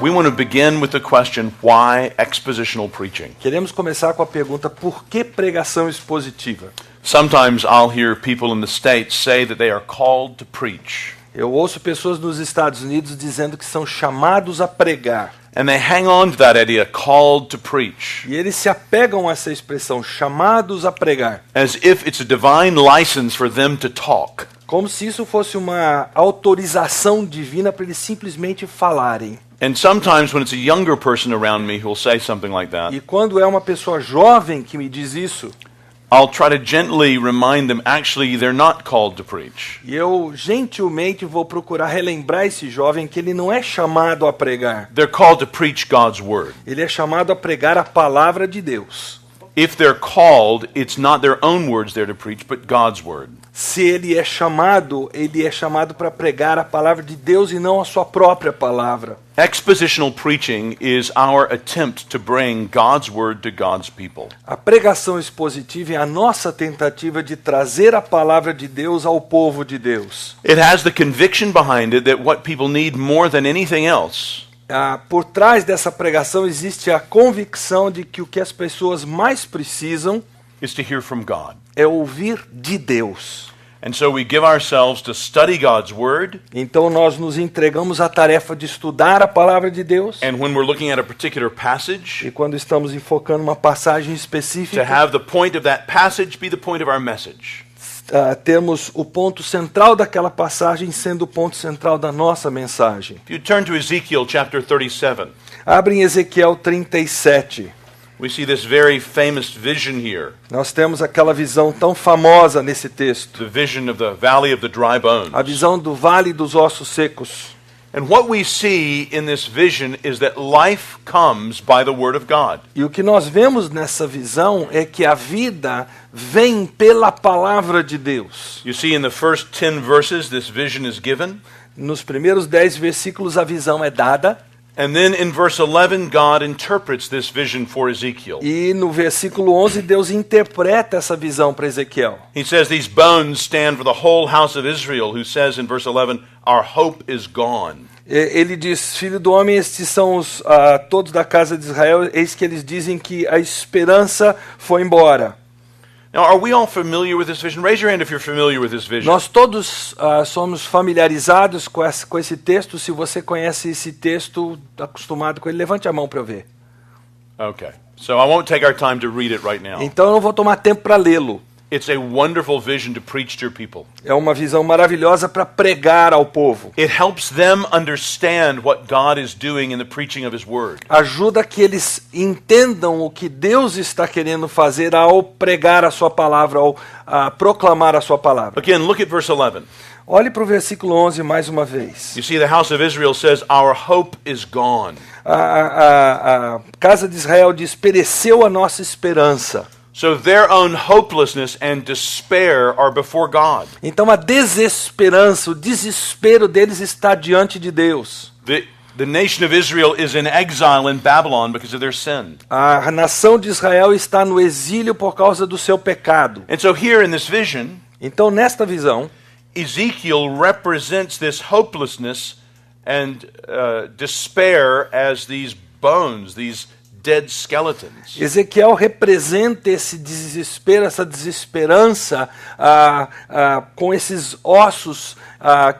we want to begin with the question, why expositional preaching? Queremos começar com a pergunta, por que pregação expositiva? Sometimes I'll hear people in the States say that they are called to preach. Eu ouço pessoas nos Estados Unidos dizendo que são chamados a pregar. And they hang on to that idea, called to preach, E eles se apegam a essa expressão, chamados a pregar. as if it's a divine license for them to talk. Como se isso fosse uma autorização divina para eles simplesmente falarem. And sometimes when it's a younger person around me who will say something like that, E quando é uma pessoa jovem que me diz isso, I'll try to gently remind them, actually, they're not called to preach. e eu gentilmente vou procurar relembrar esse jovem que ele não é chamado a pregar. They're called to preach God's word. Ele é chamado a pregar a palavra de Deus. If they're called, it's not their own words they're to preach, but God's word. Se ele é chamado para pregar a palavra de Deus e não a sua própria palavra. Expositional preaching is our attempt to bring God's word to God's people. A pregação expositiva é a nossa tentativa de trazer a palavra de Deus ao povo de Deus. It has the conviction behind it that what people need more than anything else Por trás dessa pregação existe a convicção de que o que as pessoas mais precisam is to hear from God. é ouvir de Deus. And so we give ourselves to study God's word, Então nós nos entregamos à tarefa de estudar a palavra de Deus. and when we're looking at a particular passage, E quando estamos enfocando uma passagem to específica, have the point of that passage be the point of our message. temos o ponto central daquela passagem sendo o ponto central da nossa mensagem. If you turn to Ezekiel chapter 37, Abre em Ezequiel 37. we see this very famous vision here, Nós temos aquela visão tão famosa nesse texto. the vision of the valley of the dry bones. A visão do vale dos ossos secos. And what we see in this vision is that life comes by the word of God. E o que nós vemos nessa visão é que a vida vem pela palavra de Deus. You see in the first 10 verses this vision is given, Nos primeiros 10 versículos a visão é dada. and then in verse 11 God interprets this vision for Ezekiel. E no versículo 11 Deus interpreta essa visão para Ezequiel. He says these bones stand for the whole house of Israel, who says in verse 11, our hope is gone. Ele diz, filho do homem, estes são os todos da casa de Israel, eis que eles dizem que a esperança foi embora. Now, are we all familiar with this vision? Raise your hand if you're familiar with this vision. Nós todos somos familiarizados com esse texto. Se você conhece esse texto, acostumado com ele, levante a mão para eu ver. Okay. So I won't take our time to read it right now. Então eu não vou tomar tempo para lê-lo. It's a wonderful vision to preach to your people. É uma visão maravilhosa para pregar ao povo. It helps them understand what God is doing in the preaching of His Word. Ajuda que eles entendam o que Deus está querendo fazer ao pregar a sua palavra, ao proclamar a sua palavra. Again, look at verse 11. Olhe para o versículo 11 mais uma vez. You see, the house of Israel says, our hope is gone. A casa de Israel diz, pereceu a nossa esperança. So their own hopelessness and despair are before God. Então a desesperança, o desespero deles está diante de Deus. The nation of Israel is in exile in Babylon because of their sin. A nação de Israel está no exílio por causa do seu pecado. And so here in this vision, Então nesta visão, Ezekiel represents this hopelessness and despair as these bones, these dead skeletons. Ezequiel representa esse desespero, essa desesperança com esses ossos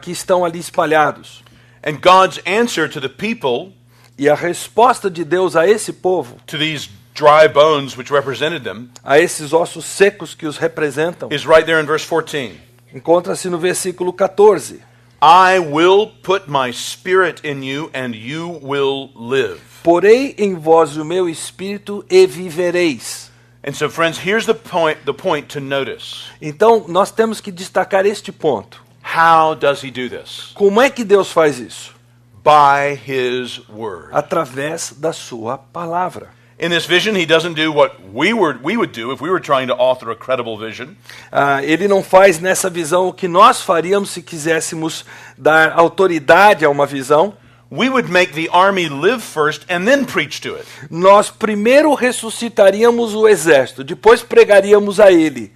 que estão ali espalhados. And God's answer to the people, E a resposta de Deus a esse povo, to these dry bones which represented them, a esses ossos secos que os representam, is right there in verse 14. encontra-se no versículo 14. I will put my spirit in you and you will live. Porei em vós o meu espírito e vivereis. And so friends, here's the point to notice. Então, nós temos que destacar este ponto. How does he do this? Como é que Deus faz isso? By his word. Através da sua palavra. In this vision, he doesn't do what we would do if we were trying to author a credible vision. Ele não faz nessa visão o que nós faríamos se quiséssemos dar autoridade a uma visão. We would make the army live first and then preach to it. Nós primeiro ressuscitaríamos o exército, depois pregaríamos a ele.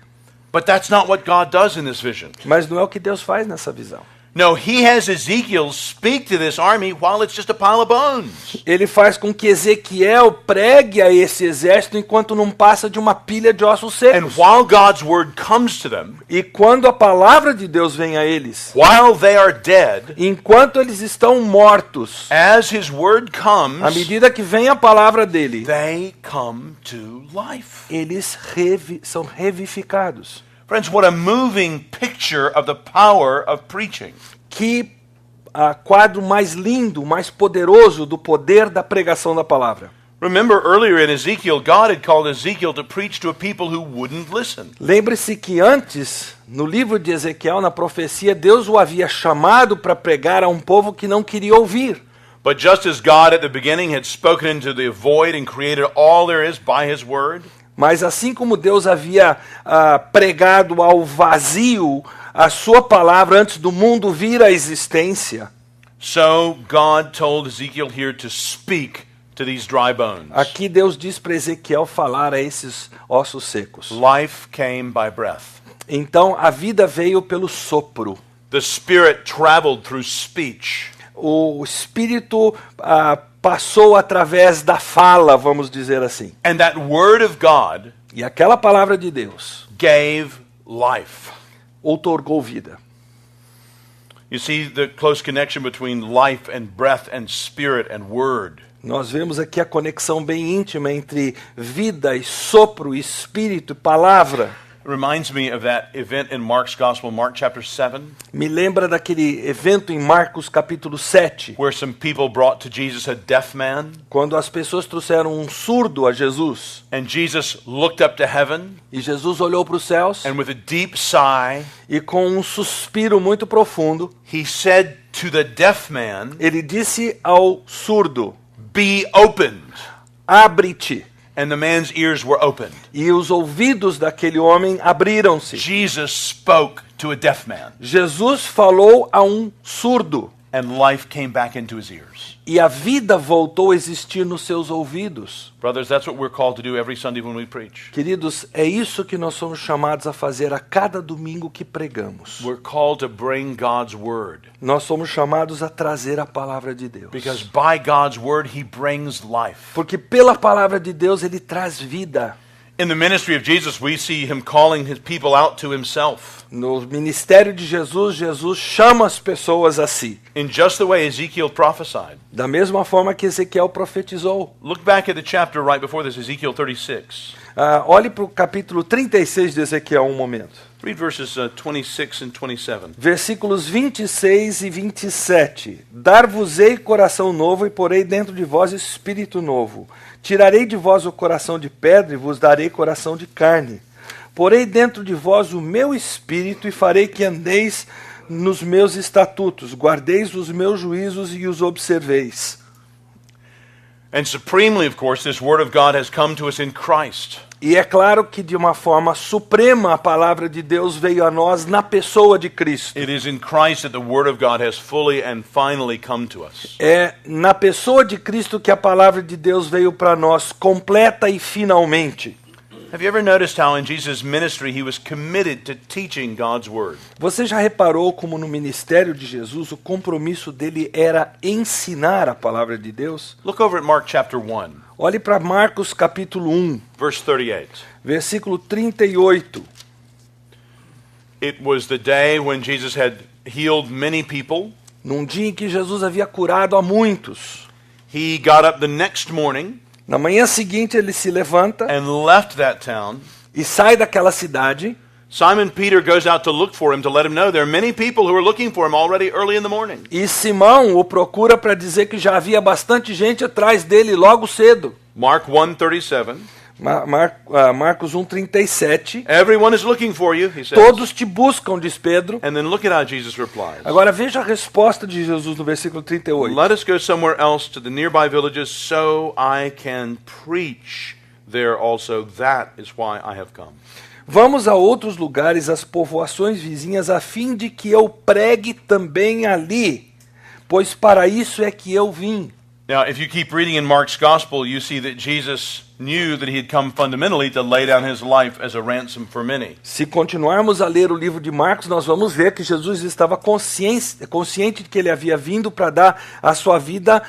But that's not what God does in this vision. Mas não é o que Deus faz nessa visão. No, he has Ezekiel speak to this army while it's just a pile of bones. Ele faz com que Ezequiel pregue a esse exército enquanto não passa de uma pilha de ossos And secos. while God's word comes to them, E quando a palavra de Deus vem a eles, while they are dead, enquanto eles estão mortos, as his word à comes, medida que vem a palavra dele, they come to life. eles são revivificados. Friends, what a moving picture of the power of preaching. Que quadro mais lindo, mais poderoso do poder da pregação da palavra. Remember earlier in Ezekiel, God had called Ezekiel to preach to a people who wouldn't listen. Lembre-se que antes, no livro de Ezequiel, na profecia, Deus o havia chamado para pregar a um povo que não queria ouvir. But just as God at the beginning had spoken into the void and created all there is by his word, Mas assim como Deus havia pregado ao vazio a sua palavra antes do mundo vir à existência, so God told Ezekiel here to speak to these dry bones. aqui Deus diz para Ezequiel falar a esses ossos secos. Life came by breath. Então a vida veio pelo sopro. The Spirit traveled through speech. O Espírito passou através da fala, vamos dizer assim. And that word of God E aquela palavra de Deus gave life. outorgou vida. You see the close connection between life and breath and spirit and word. Nós vemos aqui a conexão bem íntima entre vida e sopro, espírito e palavra. It reminds me of that event in Mark's Gospel, Mark chapter 7, Me lembra daquele evento em Marcos capítulo 7, where some people brought to Jesus a deaf man, quando as pessoas trouxeram um surdo a Jesus. and Jesus looked up to heaven, E Jesus olhou para os céus and with a deep sigh, e com um suspiro muito profundo, he said to the deaf man, ele disse ao surdo, "Be opened." abre-te. And the man's ears were opened. E os ouvidos daquele homem abriram-se. Jesus spoke to a deaf man, Jesus falou a um surdo. and life came back into his ears. E a vida voltou a existir nos seus ouvidos. Brothers, that's what we're called to do every Sunday when we preach. Queridos, é isso que nós somos chamados a fazer a cada domingo que pregamos. We're called to bring God's word, Nós somos chamados a trazer a palavra de Deus. because by God's word he brings life. Porque pela palavra de Deus ele traz vida. In the ministry of Jesus, we see him calling his people out to himself. No ministério de Jesus, Jesus chama as pessoas a si. In just the way Ezekiel prophesied. Da mesma forma que Ezequiel profetizou. Look back at the chapter right before this, Ezekiel 36. Olhe para o capítulo 36 de Ezequiel um momento. Read verses 26 and 27. Versículos 26 e 27. Dar-vos-ei coração novo e porei dentro de vós espírito novo. Tirarei de vós o coração de pedra e vos darei coração de carne. Porei dentro de vós o meu espírito e farei que andeis nos meus estatutos, guardeis os meus juízos e os observeis. And supremely, of course, this word of God has come to us in Christ. E é claro que de uma forma suprema a palavra de Deus veio a nós na pessoa de Cristo. It is in Christ that the word of God has fully and finally come to us. É na pessoa de Cristo que a palavra de Deus veio para nós completa e finalmente. Have you ever noticed how in Jesus' ministry he was committed to teaching God's word? Você já reparou como no ministério de Jesus o compromisso dele era ensinar a palavra de Deus? Look over at Mark chapter 1, Olhe para Marcos capítulo 1, verse 38. versículo 38. It was the day when Jesus had healed many people. Num dia em que Jesus havia curado a muitos. He got up the next morning Na manhã seguinte ele se levanta and left that town. e sai daquela cidade. Simon Peter goes out to look for him to let him know there are many people who are looking for him already early in the morning. E Simão o procura para dizer que já havia bastante gente atrás dele logo cedo. Mark 1:37. Marcos 1:37. Everyone is looking for you, he says. Todos te buscam, diz Pedro. And then look at how Jesus replies. Agora veja a resposta de Jesus no versículo 38. Let us go somewhere else to the nearby villages so I can preach there also. That is why I have come. Vamos a outros lugares, às povoações vizinhas, a fim de que eu pregue também ali, pois para isso é que eu vim. Now, if you keep reading in Mark's Gospel, you see that Jesus knew that he had come fundamentally to lay down his life as a ransom for many. Se continuarmos a ler o livro de Marcos, nós vamos ver que Jesus estava consciente de que ele havia vindo para dar a sua vida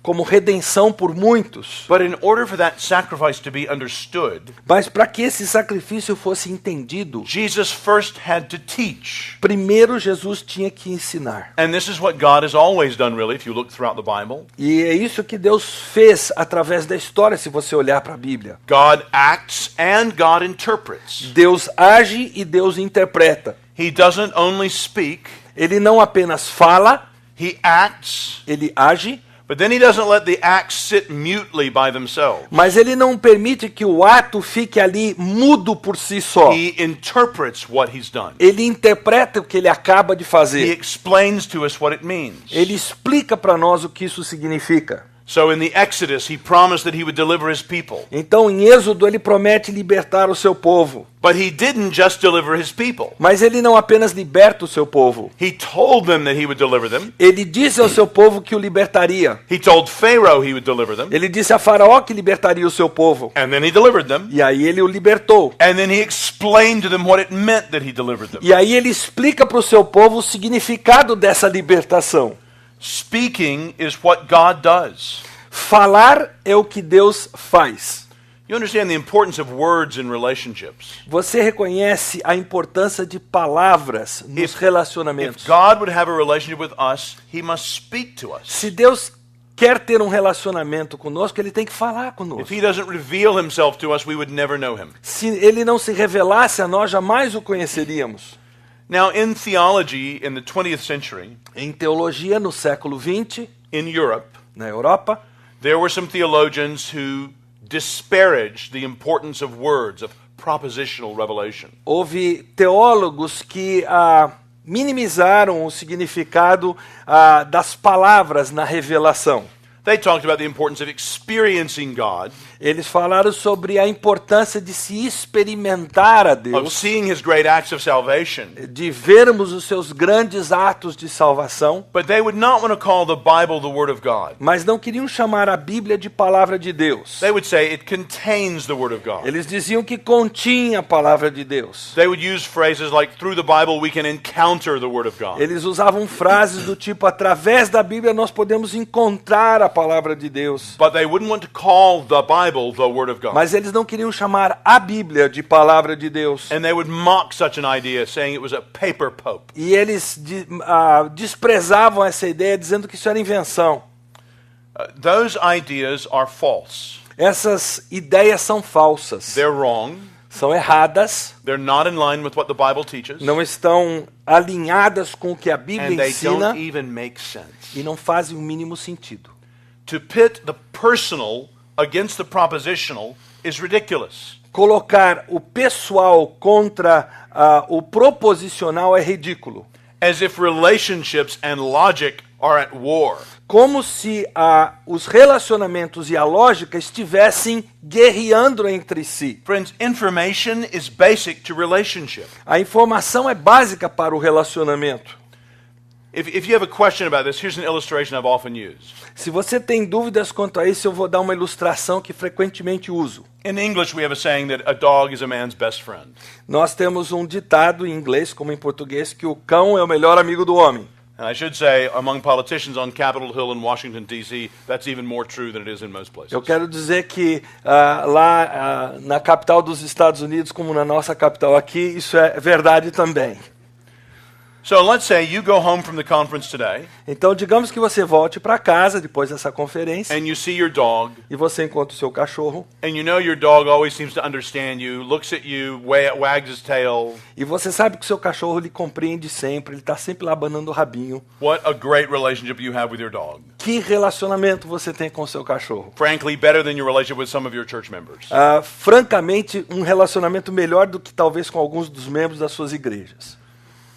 como redenção por muitos. But in order for that sacrifice to be understood, Mas para que esse sacrifício fosse entendido, Jesus first had to teach. primeiro Jesus tinha que ensinar. And this is what God has always done, really, if you look throughout the Bible. E é isso que Deus fez através da história, se você olhar para a Bíblia. God acts and God interprets. Deus age e Deus interpreta. He doesn't only speak, Ele não apenas fala, he acts, ele age, but then he doesn't let the acts sit mutely by themselves. mas ele não permite que o ato fique ali mudo por si só. He interprets what he's done. Ele interpreta o que ele acaba de He fazer. explains to us what it means. Ele explica para nós o que isso significa. So in the Exodus, he promised that he would deliver his people. Então, em Êxodo, ele promete libertar o seu povo. But he didn't just deliver his people. Mas ele não apenas liberta o seu povo. He told them that he would deliver them. Ele disse ao seu povo que o libertaria. He told Pharaoh he would deliver them. Ele disse a Faraó que libertaria o seu povo. And then he delivered them. E aí ele o libertou. And then he explained to them what it meant that he delivered them. E aí ele explica para o seu povo o significado dessa libertação. Speaking is what God does. Falar é o que Deus faz. You understand the importance of words in relationships. Você reconhece a importância de palavras nos If relacionamentos. God would have a relationship with us, he must speak to us. Se Deus quer ter um relacionamento conosco, ele tem que falar If conosco. he doesn't reveal himself to us, we would never know him. Se ele não se revelasse a nós, jamais o conheceríamos. Now, in theology in the 20th century, Em teologia, no século XX, in Europe, na Europa, there were some theologians who disparaged the importance of words, of propositional revelation. houve teólogos que minimizaram o significado das palavras na revelação. They talked about the importance of experiencing God, Eles falaram sobre a importância de se experimentar a of Deus, seeing his great acts of salvation. de vermos os seus grandes atos de salvação, But they would not want to call the Bible the Word of God. mas não queriam chamar a Bíblia de palavra de Deus. They would say it contains the Word of God. Eles diziam que continha a palavra de Deus. They would use phrases like, through the Bible we can encounter the Word of God. Eles usavam frases do tipo, através da Bíblia nós podemos encontrar a palavra de Deus. But they wouldn't want to call the Bible the Word of God. Mas eles não queriam chamar a Bíblia de palavra de Deus. And they would mock such an idea, saying it was a paper pope. E eles desprezavam essa ideia, dizendo que isso era invenção. Those ideas are false. Essas ideias são falsas, They're wrong. são erradas, They're not in line with what the Bible teaches. não estão alinhadas com o que a Bíblia And they ensina don't even make sense. e não fazem o mínimo sentido. To pit the personal against the propositional is ridiculous. Colocar o pessoal contra o proposicional é ridículo. As if relationships and logic are at war. Como se os relacionamentos e a lógica estivessem guerreando entre si. Friends, information is basic to relationship. A informação é básica para o relacionamento. If you have a question about this, here's an illustration I've often used. Se você tem dúvidas quanto a isso, eu vou dar uma ilustração que frequentemente uso. In English, we have a saying that a dog is a man's best friend. Nós temos um ditado em inglês, como em português, que o cão é o melhor amigo do homem. And I should say, among politicians on Capitol Hill in Washington, D.C., that's even more true than it is in most places. Eu quero dizer que lá na capital dos Estados Unidos, como na nossa capital aqui, isso é verdade também. So let's say you go home from the conference today, Então, digamos que você volte para casa depois dessa conferência and you see your dog, e você encontra o seu cachorro and you know your dog always seems to understand you, looks at you, wags his tail. e você sabe que o seu cachorro lhe compreende sempre, ele está sempre lá abanando o rabinho. What a great relationship you have with your dog. Que relacionamento você tem com o seu cachorro? Frankly, better than your relationship with some of your church members. Francamente, um relacionamento melhor do que talvez com alguns dos membros das suas igrejas.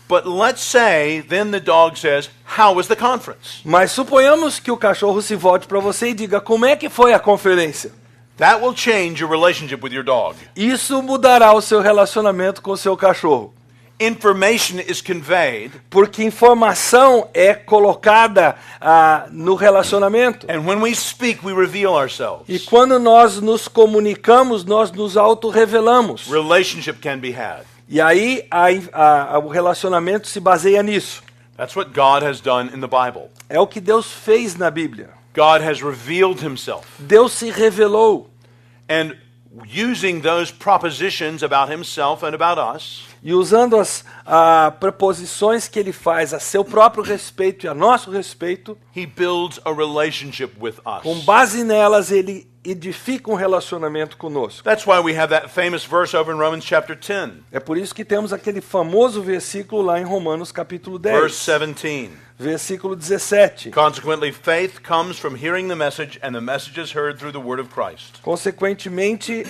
But let's say then the dog says, "How was the conference?" Mas suponhamos que o cachorro se volte para você e diga como é que foi a conferência. That will change your relationship with your dog. Isso mudará o seu relacionamento com o seu cachorro. information is conveyed, porque informação é colocada no relacionamento. and when we speak, we reveal E ourselves. quando nós nos comunicamos, nós nos auto-revelamos. Relationship can be had. E aí o relacionamento se baseia nisso. That's what God has done in the Bible. É o que Deus fez na Bíblia. God has revealed himself. Deus se revelou. And using those propositions about himself and about us, E usando as preposições que ele faz a seu próprio respeito e a nosso respeito, he builds a relationship with us. com base nelas ele edifica um relacionamento conosco. That's why we have that famous verse over in Romans chapter 10, É por isso que temos aquele famoso versículo lá em Romanos capítulo 10, verse 17. versículo 17. Consequently, faith comes from hearing the message, and the message is heard through the word of Christ. Consequentemente,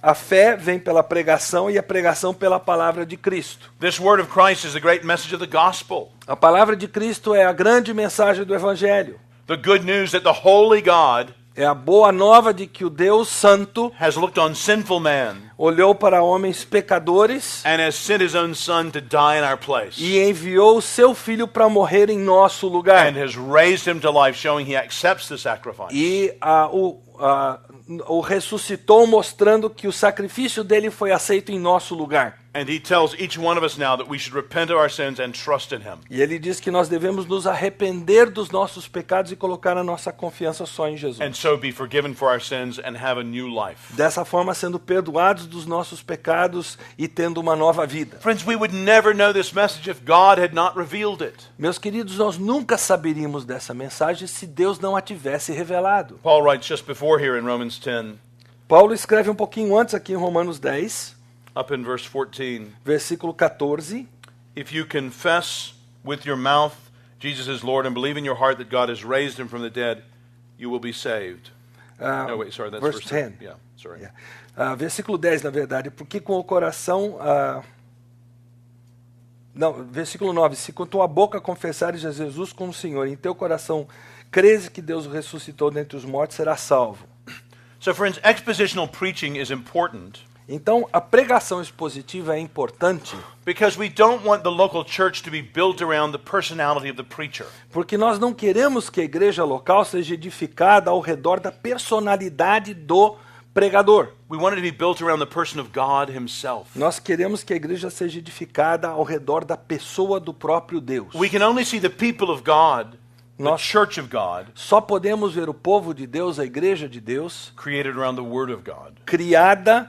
a fé vem pela pregação e a pregação pela palavra de Cristo. This word of Christ is the great message of the gospel. A palavra de Cristo é a grande mensagem do Evangelho. The good news that the holy God É a boa nova de que o Deus Santo has looked on sinful man olhou para homens pecadores and has sent his own son to die in our place, e enviou o seu Filho para morrer em nosso lugar. and has raised him to life, showing he accepts the sacrifice. E o ressuscitou, mostrando que o sacrifício dele foi aceito em nosso lugar. And he tells each one of us now that we should repent of our sins and trust in him. E ele diz que nós devemos nos arrepender dos nossos pecados e colocar a nossa confiança só em Jesus. And so be forgiven for our sins and have a new life. Dessa forma, sendo perdoados dos nossos pecados e tendo uma nova vida. Friends, we would never know this message if God had not revealed it. Meus queridos, nós nunca saberíamos dessa mensagem se Deus não a tivesse revelado. Paul writes just before here in Romans 10, Paulo escreve um pouquinho antes aqui em Romanos 10, up in verse 14, versículo 14. if you confess with your mouth Jesus is Lord and believe in your heart that God has raised him from the dead, you will be saved. No, wait, sorry, that's verse verse 10. Yeah, sorry. Yeah. Versículo 10, na verdade, porque com o coração... Não, versículo 9, se com tua boca confessares a Jesus como Senhor, e em teu coração creres que Deus o ressuscitou dentre os mortos, serás salvo. So friends, expositional preaching is important Então, a pregação expositiva é importante because we don't want the local church to be built around the personality of the preacher. porque nós não queremos que a igreja local seja edificada ao redor da personalidade do pregador. We want it to be built around the person of God himself. Nós queremos que a igreja seja edificada ao redor da pessoa do próprio Deus. We can only see the people of God, the Nós- church of God, Só podemos ver o povo de Deus, a igreja de Deus, created around the word of God. criada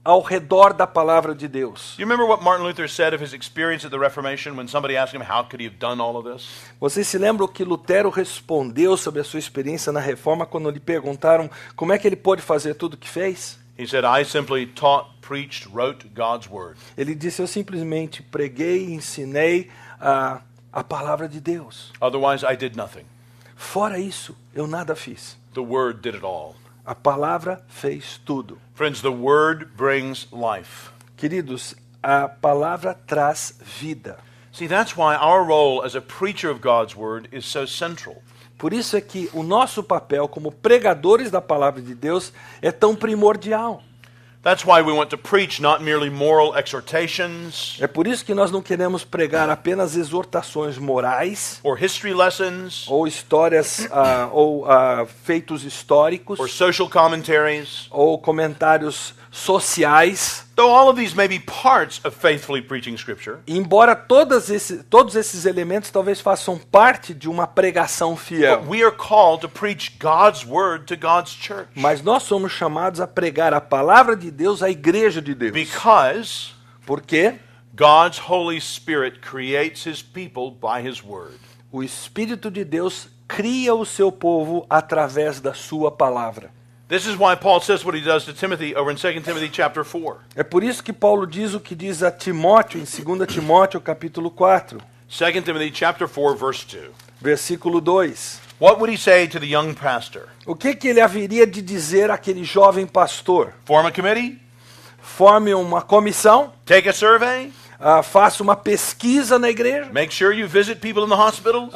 ao redor da palavra de Deus. You remember what Martin Luther said of his experience at the Reformation when somebody asked him how could he have done all of this? Vocês se lembram que Lutero respondeu sobre a sua experiência na Reforma quando lhe perguntaram como é que ele pôde fazer tudo o que fez? He said, I simply taught, preached, wrote God's word. Ele disse, eu simplesmente preguei e ensinei a palavra de Deus. Otherwise, I did nothing. Fora isso, eu nada fiz. The word did it all. A palavra fez tudo. Friends, the word brings life. Queridos, a palavra traz vida. See, that's why our role as a preacher of God's word is so central. Por isso é que o nosso papel como pregadores da palavra de Deus é tão primordial. That's why we want to preach not merely moral exhortations É por isso que nós não queremos pregar apenas exortações morais or history lessons ou histórias ou feitos históricos or social commentaries. ou comentários sociais. Though all of these may be parts of faithfully preaching Scripture, E embora todos esses elementos talvez façam parte de uma pregação fiel, but we are called to preach God's word to God's church. mas nós somos chamados a pregar a palavra de Deus à igreja de Deus. Because Por quê? God's Holy Spirit creates his people by his word. O Espírito de Deus cria o seu povo através da sua palavra. This is why Paul says what he does to Timothy over in 2 Timothy chapter 4. É por isso que Paulo diz o que diz a Timóteo em 2 Timóteo capítulo 4, 2 Timothy chapter 4 verse 2. versículo 2. What would he say to the young pastor? O que ele haveria de dizer àquele jovem pastor? Form a committee? Forme uma comissão, Take a survey? faça uma pesquisa na igreja, Make sure you visit people in the hospitals?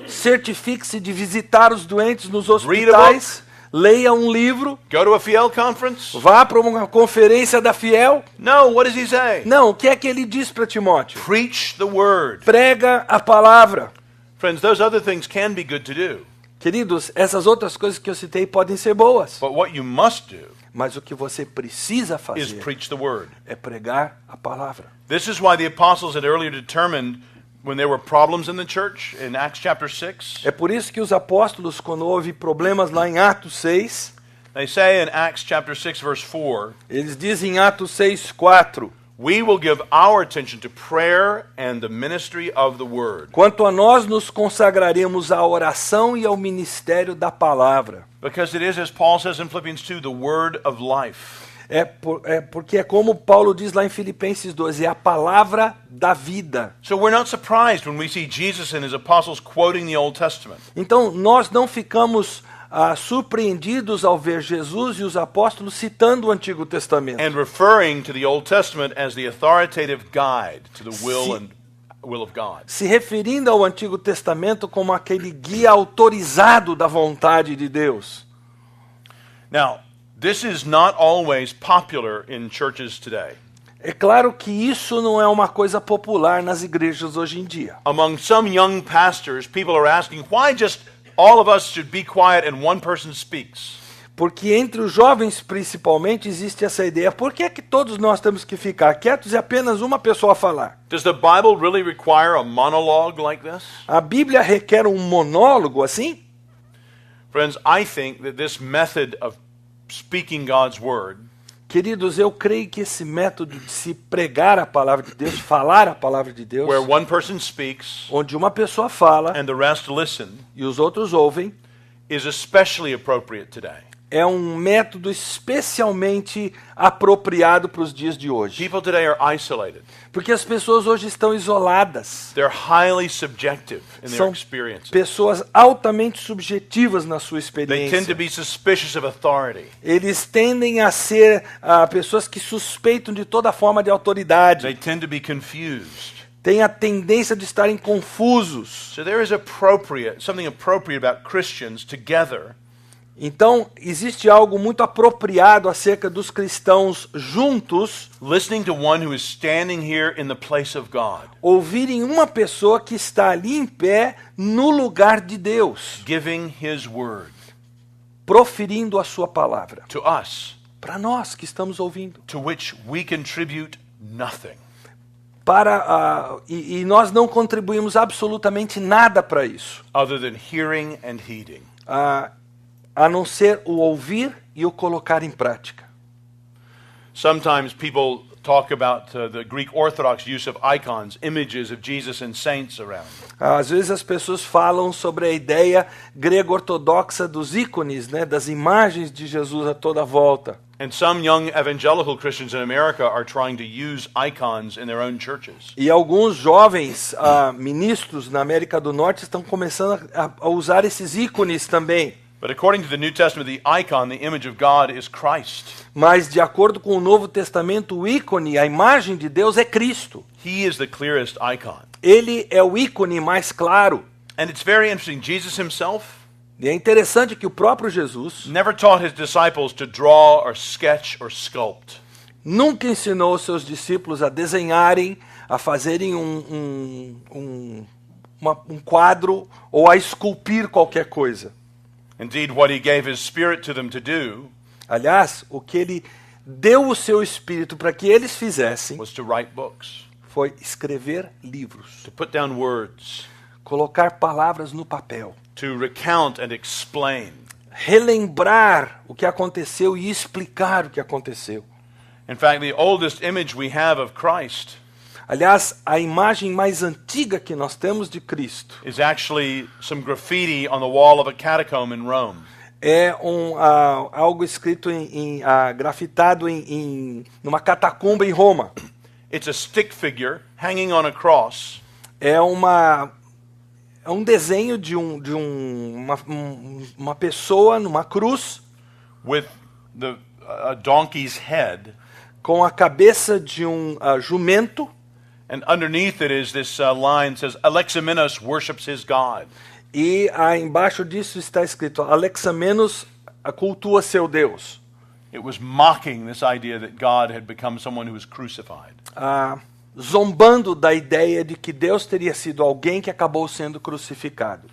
certifique-se de visitar os doentes nos Read a hospitais, leia um livro, go to a Fiel conference? vá para uma conferência da Fiel. No, what does he say? Não, o que é que ele diz para Timóteo? Preach the word. Prega a palavra. Friends, those other things can be good to do. Queridos, essas outras coisas que eu citei podem ser boas, But what you must do mas o que você precisa is fazer preach the word. é pregar a palavra. This is why the apostles had earlier determined when there were problems in the church in Acts chapter 6. É por isso que os apóstolos, quando houve problemas lá em Atos 6, They say in Acts chapter 6 verse 4, eles dizem em Atos 6:4, we will give our attention to prayer and the ministry of the word. quanto a nós nos consagraremos à oração e ao ministério da palavra. Because it is, as Paul says in Philippians 2, the word of life. Porque é como Paulo diz lá em Filipenses 12, é a palavra da vida. So we're not surprised when we see Jesus and his apostles quoting the Old Testament. Então nós não ficamos surpreendidos ao ver Jesus e os apóstolos citando o Antigo Testamento. And referring to the Old Testament as the authoritative guide to the will of God. Se referindo ao Antigo Testamento como aquele guia autorizado da vontade de Deus. Now, this is not always popular in churches today. É claro que isso não é uma coisa popular nas igrejas hoje em dia. Among some young pastors, people are asking why just all of us should be quiet and one person speaks. Porque entre os jovens principalmente existe essa ideia, por que é que todos nós temos que ficar quietos e apenas uma pessoa falar? Does the Bible really require a monologue like this? A Bíblia requer um monólogo assim? Friends, I think that this method of speaking God's word Queridos, eu creio que esse método de se pregar a palavra de Deus, falar a palavra de Deus, where one person speaks onde uma pessoa fala and the rest listen, e os outros ouvem, is especially appropriate today. é um método especialmente apropriado para os dias de hoje. People today are isolated. Porque as pessoas hoje estão isoladas. They're highly subjective in their São experiences. pessoas altamente subjetivas na sua They tend to experiência. be suspicious of authority. Eles tendem a ser pessoas que suspeitam de toda forma de They autoridade. tend to be confused. Têm a tendência de estarem confusos. So there is something appropriate about Christians together Então, existe algo muito apropriado acerca dos cristãos juntos listening to one who is standing here in the place of God, ouvirem uma pessoa que está ali em pé no lugar de Deus, giving his word proferindo a sua palavra. to us, Para nós que estamos ouvindo. to which we contribute nothing. E nós não contribuímos absolutamente nada para isso, Other than hearing and heeding. a não ser o ouvir e o colocar em prática. Sometimes people talk about the Greek Orthodox use of icons, images of Jesus and saints around. Às vezes as pessoas falam sobre a ideia grego-ortodoxa dos ícones, né, das imagens de Jesus a toda volta. And some young evangelical Christians in America are trying to use icons in their own churches. E alguns jovens ministros na América do Norte estão começando a usar esses ícones também. But according to the New Testament, the icon, the image of God, is Christ. Mas de acordo com o Novo Testamento, o ícone, a imagem de Deus é Cristo. He is the clearest icon. Ele é o ícone mais claro. And it's very interesting. Jesus himself E é interessante que o próprio Jesus never taught his disciples to draw or sketch or sculpt. nunca ensinou os seus discípulos a desenharem, a fazerem um quadro ou a esculpir qualquer coisa. Indeed, what he gave his Spirit to them to do Aliás, o que ele deu o seu espírito para que eles fizessem was to write books, foi escrever livros, to put down words, colocar palavras no papel, to recount and explain. relembrar o que aconteceu e explicar o que aconteceu. In fact, the oldest image we have of Christ Aliás, a imagem mais antiga que nós temos de Cristo is actually some graffiti on the wall of a catacomb in Rome. é algo escrito grafitado numa catacumba em Roma. It's a stick figure hanging on a cross É um desenho de uma pessoa numa cruz with a donkey's head, com a cabeça de um jumento. and underneath it is this line that says, Alexamenos worships his God. E embaixo disso está escrito: Alexamenos cultua seu Deus? It was mocking this idea that God had become someone who was crucified. Zombando da ideia de que Deus teria sido alguém que acabou sendo crucificado.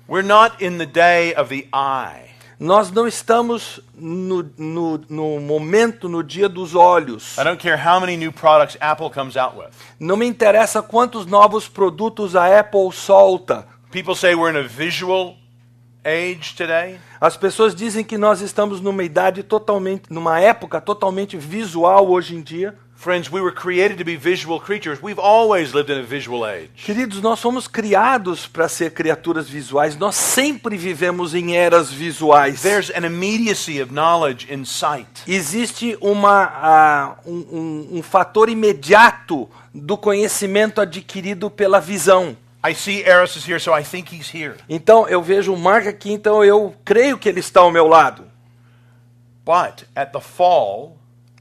We're not in the day of the eye. Nós não estamos no momento, no dia dos olhos. I don't care how many new products Apple comes out with. Não me interessa quantos novos produtos a Apple solta. People say we're in a visual age today. As pessoas dizem que nós estamos numa época totalmente visual hoje em dia. Friends, we were created to be visual creatures. We've always lived in a visual age. Queridos, nós fomos criados para ser criaturas visuais. Nós sempre vivemos em eras visuais. There's an immediacy of knowledge in sight. Existe um fator imediato do conhecimento adquirido pela visão. I see Eros is here, so I think he's here. Então eu vejo o Mark aqui, então eu creio que ele está ao meu lado. But at the fall,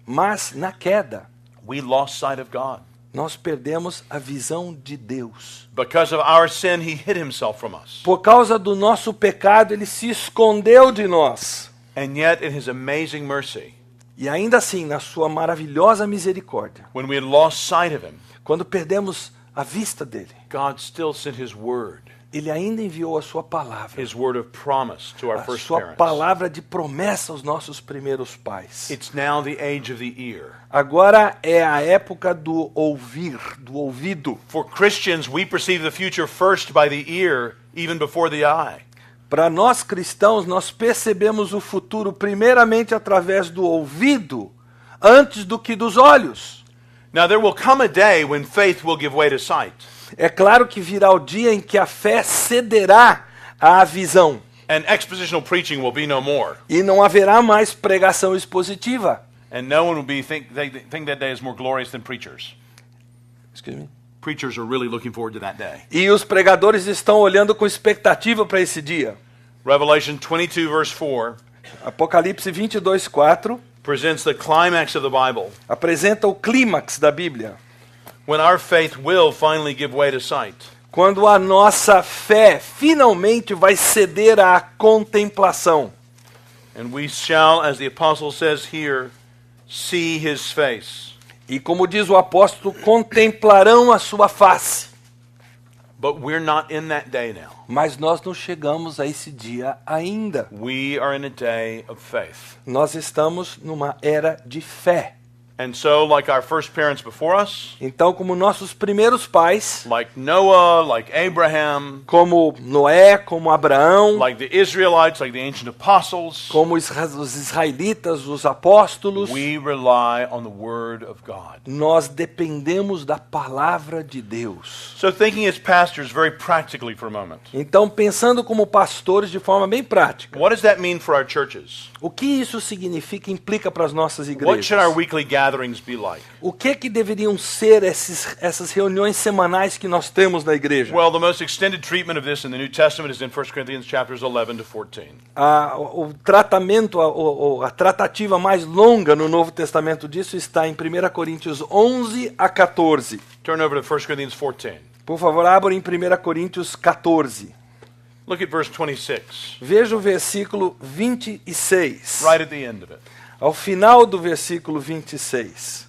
Mas na queda, we lost sight of God. nós perdemos a visão de Deus. Because of our sin, he hid himself from us. Por causa do nosso pecado, ele se escondeu de nós. And yet, in his amazing mercy, E ainda assim, na sua maravilhosa misericórdia, when we had lost sight of him, quando perdemos a vista dele, God still sent his word ele ainda enviou a sua palavra. his word of promise to our A first sua parents. palavra de promessa aos nossos primeiros pais. It's now the age of the ear. Agora é a época do ouvir, do ouvido. For Christians, we perceive the future first by the ear, even before the eye. Para nós cristãos, nós percebemos o futuro primeiramente através do ouvido, antes do que dos olhos. Now there will come a day when faith will give way to sight. É claro que virá o dia em que a fé cederá à visão. And expositional preaching will be no more. E não haverá mais pregação expositiva. And no one will be think that day is more glorious than preachers. Excuse me. Preachers are really looking forward to that day. E os pregadores estão olhando com expectativa para esse dia. Revelation 22 verse 4 Apocalipse 22:4 presents the climax of the Bible, apresenta o clímax da Bíblia. when our faith will finally give way to sight. Quando a nossa fé finalmente vai ceder à contemplação. And we shall, as the apostle says here, see his face. E como diz o apóstolo, contemplarão a sua face. But we're not in that day now. Mas nós não chegamos a esse dia ainda. We are in a day of faith. Nós estamos numa era de fé. And so, like our first parents before us, Então, como nossos primeiros pais, like Noah, like Abraham, como Noé, como Abraão, like the Israelites, like the ancient apostles, como os israelitas, os apóstolos, we rely on the word of God. nós dependemos da palavra de Deus. So thinking as pastors very practically for a moment, Então, pensando como pastores de forma bem prática, what does that mean for our churches? o que isso significa, implica para as nossas What igrejas? should our weekly gatherings be like? O que deveriam ser essas reuniões semanais que nós temos na igreja? Well, the most extended treatment of this in the New Testament is in 1 Corinthians chapters 11 to 14. O tratamento, a tratativa mais longa no Novo Testamento disso está em 1 Coríntios 11 a 14. Turn over to 1 Corinthians 14. Por favor, abram em 1 Coríntios 14. Look at verse 26, Veja o versículo 26. right at the end of it. Ao final do versículo 26.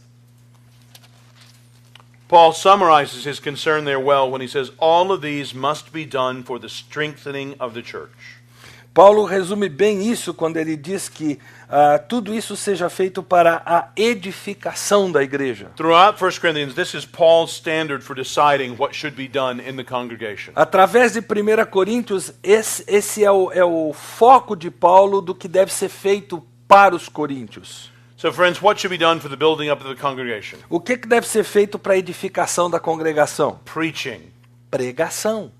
Paul summarizes his concern there well when he says, all of these must be done for the strengthening of the church. Paulo resume bem isso quando ele diz que tudo isso seja feito para a edificação da igreja. Throughout 1 Corinthians, this is Paul's standard for deciding what should be done in the congregation. Através de 1 Coríntios, esse é o foco de Paulo do que deve ser feito para os coríntios. So friends, what should be done for the building up of the congregation? O que deve ser feito para a edificação da congregação? Preaching. Pregação.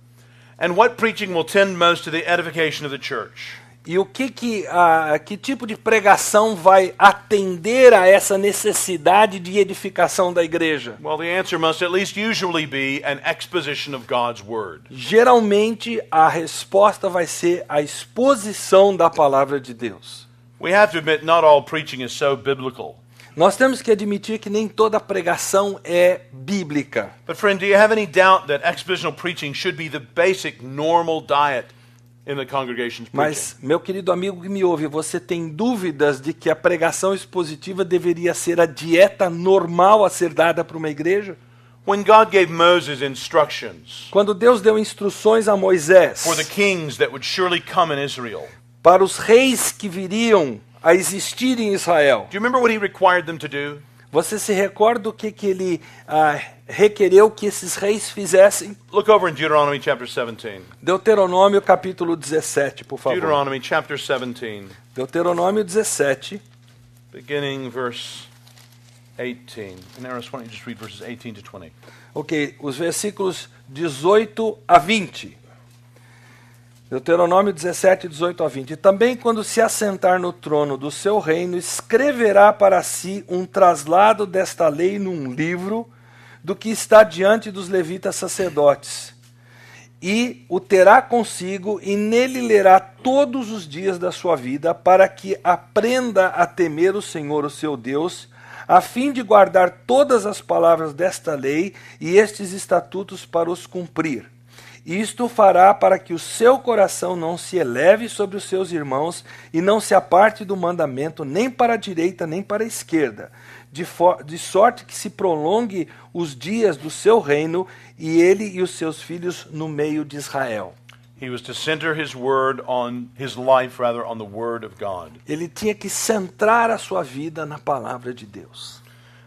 And what preaching will tend most to the edification of the church? E o que tipo de pregação vai atender a essa necessidade de edificação da igreja? Well, the answer must at least usually be an exposition of God's word. Geralmente, a resposta vai ser a exposição da palavra de Deus. We have to admit not all preaching is so biblical. Nós temos que admitir que nem toda pregação é bíblica. But friend, do you have any doubt that expositional preaching should be the basic normal diet in the congregation's preaching. Mas, meu querido amigo que me ouve, você tem dúvidas de que a pregação expositiva deveria ser a dieta normal a ser dada para uma igreja? When God gave Moses instructions Quando Deus deu instruções a Moisés for the kings that would surely come in Israel, para os reis que viriam a existir em Israel, do you remember what he required them to do? você se recorda do que ele requereu que esses reis fizessem? Look over in Deuteronomy chapter 17. Deuteronômio capítulo 17, por favor. Deuteronomy chapter 17, Deuteronômio 17, beginning verse 18. And Eros, why don't you just read verses 18 to 20? ok, os versículos 18 a 20. Deuteronômio 17, 18 a 20. Também quando se assentar no trono do seu reino, escreverá para si um traslado desta lei num livro do que está diante dos levitas sacerdotes. E o terá consigo e nele lerá todos os dias da sua vida, para que aprenda a temer o Senhor, o seu Deus, a fim de guardar todas as palavras desta lei e estes estatutos para os cumprir. Isto fará para que o seu coração não se eleve sobre os seus irmãos e não se aparte do mandamento nem para a direita nem para a esquerda, de sorte que se prolongue os dias do seu reino e ele e os seus filhos no meio de Israel. He was to center his word on his life, rather, on the word of God. Ele tinha que centrar a sua vida na palavra de Deus.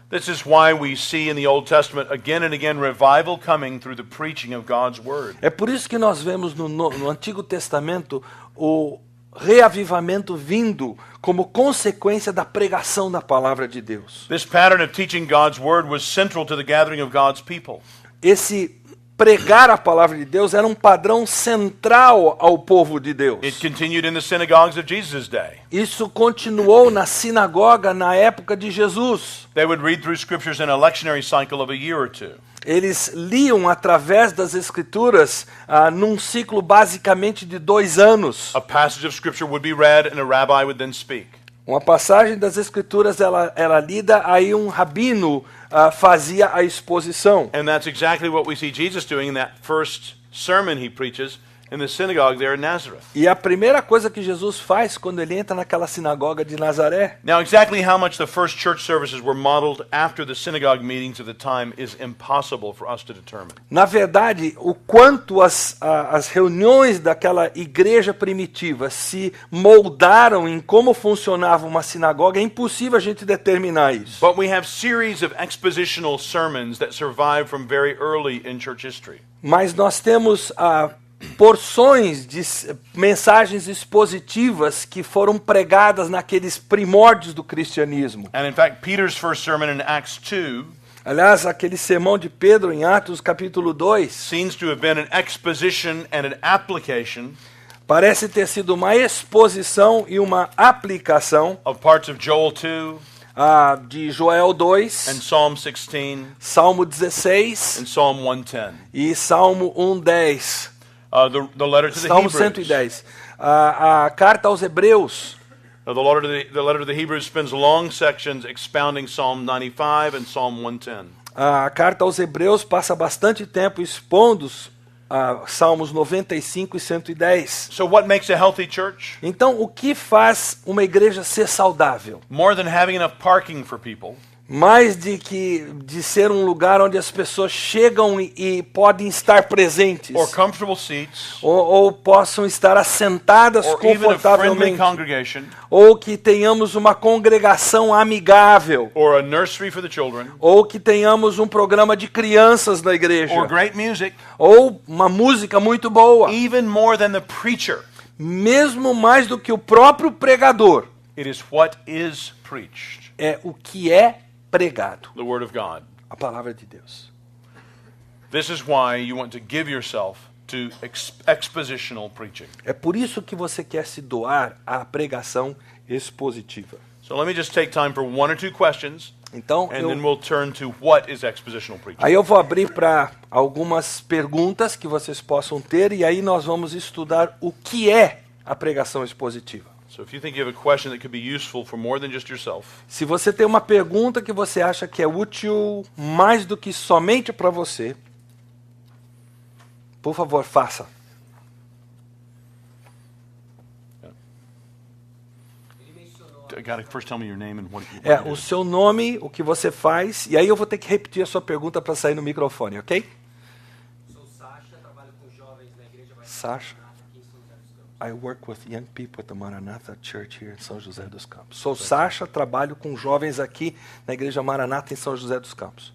This is why we see in the Old Testament again and again revival coming through the preaching of God's word. É por isso que nós vemos no Antigo Testamento o reavivamento vindo como consequência da pregação da palavra de Deus. This pattern of teaching God's word was central to the gathering of God's people. Esse pregar a palavra de Deus era um padrão central ao povo de Deus. It continued in the synagogues of Jesus' day. Isso continuou na sinagoga na época de Jesus. They would read through scriptures in a lectionary cycle of a year or two. Eles liam através das Escrituras num ciclo basicamente de 2 anos. A passage of scripture would be read and a rabbi would then speak. Uma passagem das Escrituras era lida, aí um rabino fazia a exposição. And that's exactly what we see Jesus doing in that first sermon he preaches in the synagogue there in Nazareth. E a primeira coisa que Jesus faz quando ele entra naquela sinagoga de Nazaré, Now, exactly how much the first church services were modeled after the synagogue meetings of the time is impossible for us to determine. na verdade, o quanto as reuniões daquela igreja primitiva se moldaram em como funcionava uma sinagoga, é impossível a gente determinar isso. But we have series of expositional sermons that survive from very early in church history. Mas nós temos porções de mensagens expositivas que foram pregadas naqueles primórdios do cristianismo. And in fact, Peter's first sermon in Acts 2 Aliás, aquele sermão de Pedro em Atos capítulo 2 seems to have been an exposition and an application parece ter sido uma exposição e uma aplicação of parts of Joel 2 de Joel 2, and Psalm 16 Salmo 16 and Psalm 110. e Salmo 1:10. The letter to the Salmo Hebrews. 110. A carta aos Hebreus. The letter to the Hebrews spends long sections expounding Psalm 95 and Psalm 110. A carta aos Hebreus passa bastante tempo expondo Salmos 95 e 110. So what makes a healthy church? Então, o que faz uma igreja ser saudável? More than having enough parking for people, Mais de ser um lugar onde as pessoas chegam e podem estar presentes, or comfortable seats, ou possam estar assentadas or even a friendly confortavelmente, congregation, ou que tenhamos uma congregação amigável, or a nursery for the children, ou que tenhamos um programa de crianças na igreja, or great music, ou uma música muito boa, even more than the preacher. mesmo mais do que o próprio pregador, It is what is preached, é o que é pregado, the Word of God. a palavra de Deus. This is why you want to give yourself to expositional preaching. É por isso que você quer se doar à pregação expositiva. So let me just take time for one or two questions, Então, and then we'll turn to what is expositional preaching. aí eu vou abrir para algumas perguntas que vocês possam ter e aí nós vamos estudar o que é a pregação expositiva. So if you think you have a question that could be useful for more than just yourself, Se você tem uma pergunta que você acha que é útil mais do que somente para você, por favor, faça. Got to first tell me your name and what you O seu nome, o que você faz, e aí eu vou ter que repetir a sua pergunta para sair no microfone, ok? Sou Sasha, trabalho com jovens na igreja Sasha. aqui em São José dos Campos. I work with young people at the Maranatha Church here in São José dos Campos. Sou Sasha, trabalho com jovens aqui na Igreja Maranatha em São José dos Campos.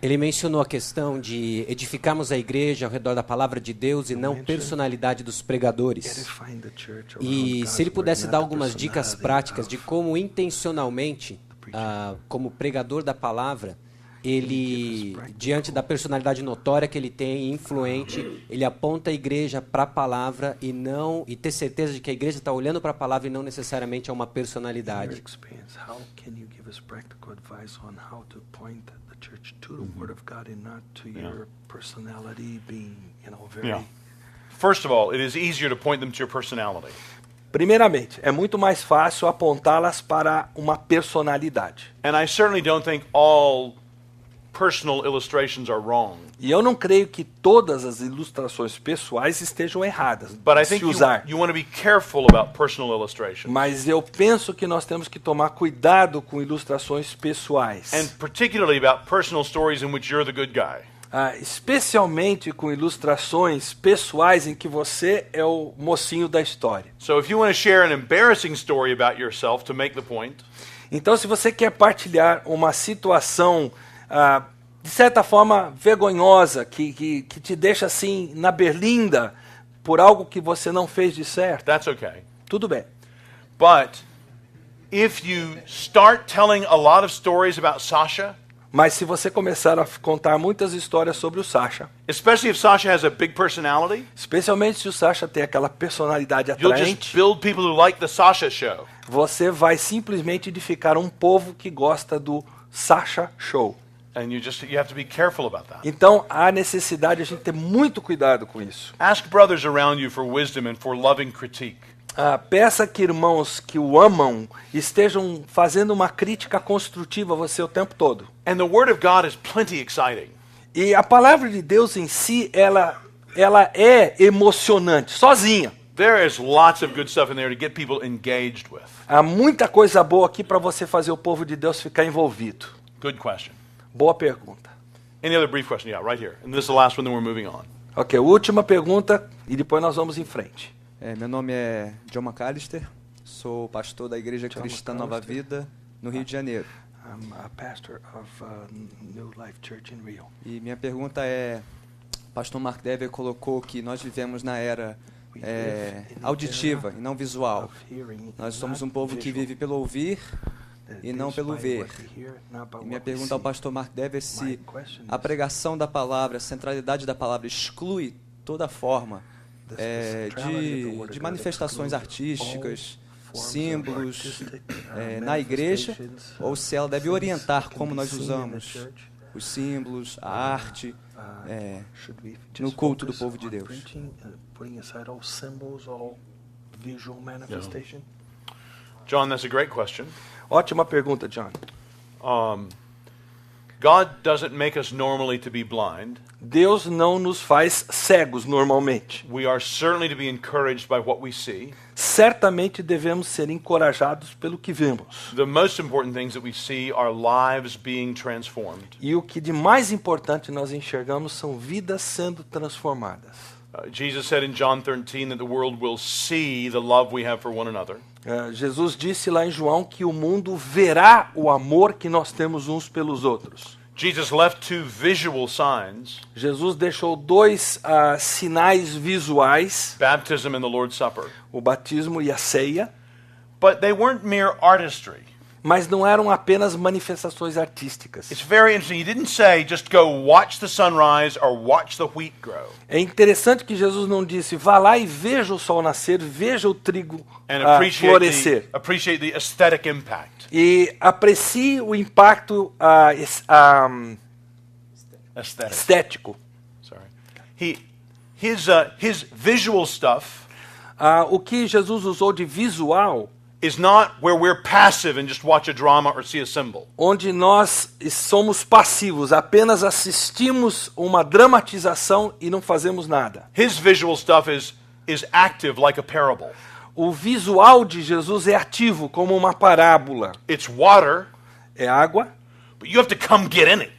Ele mencionou a questão de edificarmos a igreja ao redor da palavra de Deus e não personalidade dos pregadores. E se ele pudesse dar algumas dicas práticas de como intencionalmente, como pregador da palavra, ele, diante da personalidade notória que ele tem, influente, ele aponta a igreja para a palavra e ter certeza de que a igreja está olhando para a palavra e não necessariamente a uma personalidade. Church to the Word of God and not to your personality being, very... Yeah. First of all, it is easier to point them to your personality. Primeiramente, é muito mais fácil apontá-las para uma personalidade. And I certainly don't think all personal illustrations are wrong. E eu não creio que todas as ilustrações pessoais estejam erradas But I de se think usar. you want to be careful about personal illustrations. Mas eu penso que nós temos que tomar cuidado com ilustrações pessoais. And particularly about personal stories in which you're the good guy. Especialmente com ilustrações pessoais em que você é o mocinho da história. So if you want to share an embarrassing story about yourself to make the point, então se você quer partilhar uma situação de certa forma vergonhosa, que te deixa assim na berlinda por algo que você não fez de certo, that's okay. tudo bem. But if you start telling a lot of stories about Sasha, mas se você começar a contar muitas histórias sobre o Sasha, especially if Sasha has a big personality, especialmente se o Sasha tem aquela personalidade you'll atraente, just build people who like the Sasha show. Você vai simplesmente edificar um povo que gosta do Sasha Show. And you have to be careful about that. Então há necessidade de a gente ter muito cuidado com isso. Ask brothers around you for wisdom and for loving critique. Peça que irmãos que o amam estejam fazendo uma crítica construtiva a você o tempo todo. And the Word of God is plenty exciting. E a palavra de Deus em si, ela é emocionante, sozinha. There is lots of good stuff in there to get people engaged with. Há muita coisa boa aqui para você fazer o povo de Deus ficar envolvido. Good question. Boa pergunta. Any other brief question? Yeah, right here. And this is the last one, then we're moving on. Ok, última pergunta e depois nós vamos em frente. Meu nome é John McAllister, sou pastor da Igreja Cristã Nova Vida, no Rio de Janeiro. I'm a pastor of New Life Church in Rio. E minha pergunta é, pastor Mark Dever colocou que nós vivemos na era auditiva e não visual. Nós somos um povo que vive pelo ouvir e não pelo ver. E minha pergunta ao pastor Mark Dever é se a pregação da palavra, a centralidade da palavra exclui toda forma de manifestações artísticas, símbolos na igreja, ou se ela deve orientar como nós usamos os símbolos, a arte, no culto do povo de Deus. John, that's a great question. Ótima pergunta, John. God doesn't make us normally to be blind. Deus não nos faz cegos normalmente. We are certainly to be encouraged by what we see. Certamente devemos ser encorajados pelo que vemos. The most important things that we see are lives being transformed. E o que de mais importante nós enxergamos são vidas sendo transformadas. Jesus said in John 13 that the world will see the love we have for one another. Jesus disse lá em João que o mundo verá o amor que nós temos uns pelos outros. Jesus left two visual signs. Jesus deixou dois sinais visuais, Baptism and the Lord's Supper. o batismo e a ceia, But they weren't mere artistry. mas não eram apenas manifestações artísticas. It's very interesting. He didn't say just go watch the sunrise or watch the wheat grow. É interessante que Jesus não disse, vá lá e veja o sol nascer, veja o trigo And florescer. appreciate the aesthetic impact. E aprecie o impacto Aesthetic. estético. Sorry. His visual stuff O que Jesus usou de visual, is not where we're passive and just watch a drama or see a symbol. onde nós somos passivos, apenas assistimos uma dramatização e não fazemos nada. His visual stuff is active like a parable. o visual de Jesus é ativo, como uma parábola. It's water, É água, but you have to come get in it.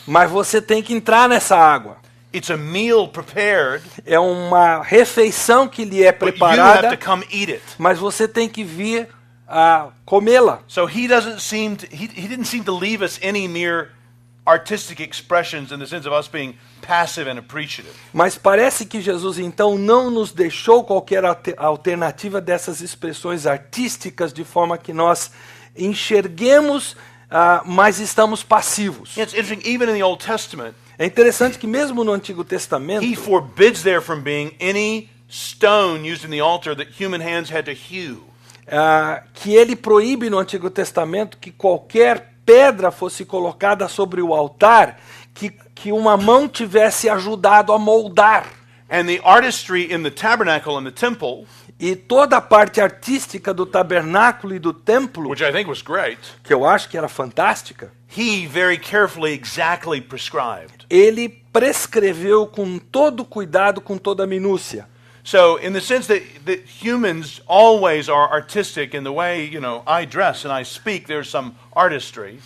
mas você tem que entrar nessa água. It's a meal prepared, É uma refeição que lhe é but you have preparada, to come eat it. mas você tem que vir a comê-la. So he didn't seem to leave us any mere artistic expressions in the sense of us being passive and appreciative. Mas parece que Jesus então não nos deixou qualquer alternativa dessas expressões artísticas de forma que nós enxerguemos, mas estamos passivos. It's interesting, even in the Old Testament, É interessante que mesmo no Antigo Testamento, he forbids there from being any stone used in the altar that human hands had to hew. que ele proíbe no Antigo Testamento que qualquer pedra fosse colocada sobre o altar que uma mão tivesse ajudado a moldar. And the artistry in the tabernacle and the temple, E toda a parte artística do tabernáculo e do templo, which I think was great, que eu acho que era fantástica, he very carefully exactly prescribed. ele prescreveu com todo cuidado, com toda minúcia. So, in the sense that humans always are artistic in the way, I dress and I speak, there's some artistry.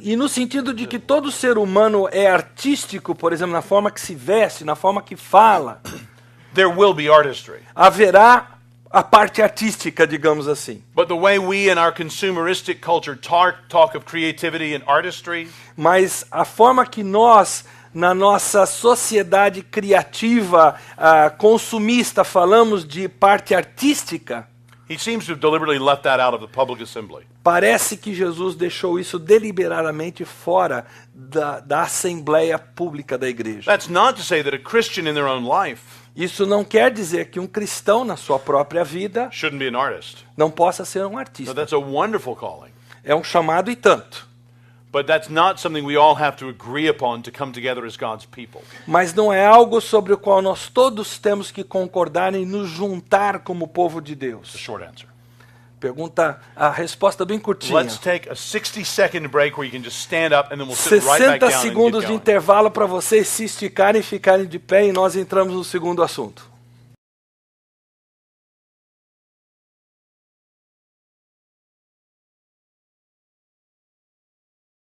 E no sentido de que todo ser humano é artístico, por exemplo, na forma que se veste, na forma que fala, There will be artistry. haverá a parte artística, digamos assim. But the way we in our consumeristic culture talk of creativity and artistry, Mas a forma que nós, na nossa sociedade criativa, consumista, falamos de parte artística, he seems to have deliberately left that out of the public assembly. parece que Jesus deixou isso deliberadamente fora da Assembleia Pública da Igreja. That's not to say that a Christian in their own life Isso não quer dizer que um cristão, na sua própria vida, shouldn't be an artist. não possa ser um So artista. that's a wonderful calling. É um chamado e tanto. But that's not something we all have to agree upon to come together as God's people. Mas não é algo sobre o qual nós todos temos que concordar e nos juntar como povo de It's a Deus. short answer. A resposta bem curtinha. Let's take a 60-second break where you can just stand up and then we'll sit right back 60 down and segundos get de going. intervalo para vocês se esticarem e ficarem de pé e nós entramos no segundo assunto.